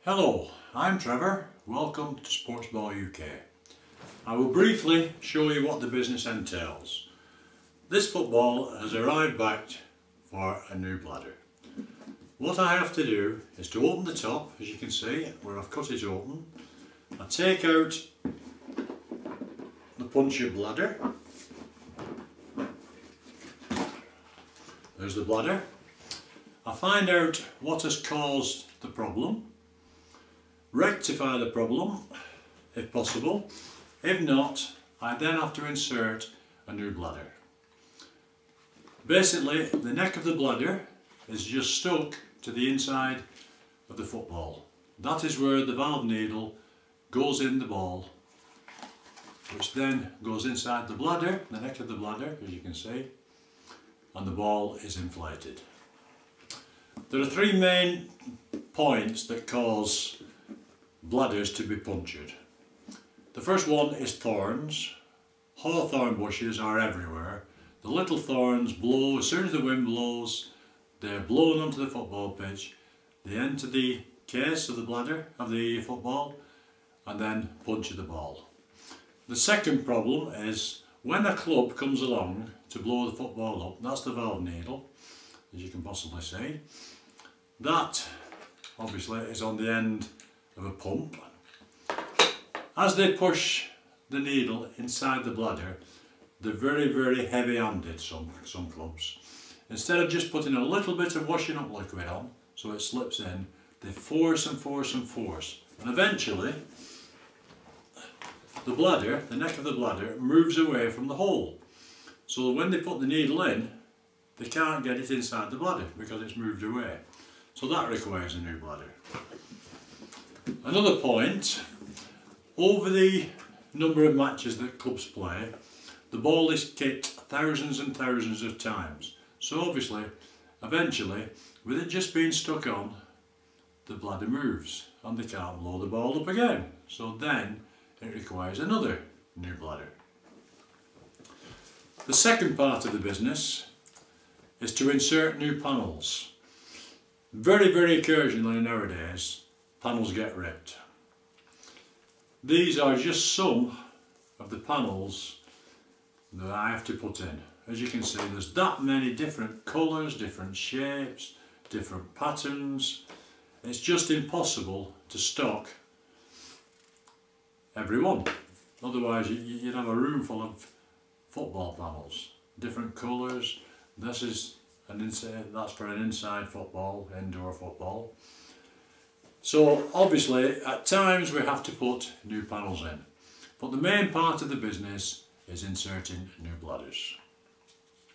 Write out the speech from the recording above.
Hello, I'm Trevor. Welcome to Sportsball UK. I will briefly show you what the business entails. This football has arrived back for a new bladder. What I have to do is to open the top, as you can see, where I've cut it open. I take out the puncture bladder. There's the bladder. I find out what has caused the problem. Rectify the problem if possible. If not, I then have to insert a new bladder. Basically, the neck of the bladder is just stuck to the inside of the football. That is where the valve needle goes in the ball, which then goes inside the bladder, the neck of the bladder, as you can see, and the ball is inflated. There are three main points that cause bladders to be punctured. The first one is thorns. Hawthorn bushes are everywhere. The little thorns blow, as soon as the wind blows, they're blown onto the football pitch, they enter the case of the bladder of the football and then puncture the ball. The second problem is when a club comes along to blow the football up, that's the valve needle, as you can possibly see. That obviously is on the end of a pump. As they push the needle inside the bladder, they're very heavy-handed, some clubs. Instead of just putting a little bit of washing up liquid on so it slips in, they force and force and force, and eventually the bladder, the neck of the bladder, moves away from the hole. So when they put the needle in, they can't get it inside the bladder because it's moved away. So that requires a new bladder. Another point, over the number of matches that clubs play, the ball is kicked thousands and thousands of times. So obviously, eventually, with it just being stuck on, the bladder moves and they can't blow the ball up again. So then it requires another new bladder. The second part of the business is to insert new panels. Very occasionally nowadays, panels get ripped. These are just some of the panels that I have to put in. As you can see, there's that many different colours, different shapes, different patterns. It's just impossible to stock every one. Otherwise you'd have a room full of football panels, different colours. This is that's for an inside football, indoor football. So obviously at times we have to put new panels in, but the main part of the business is inserting new bladders.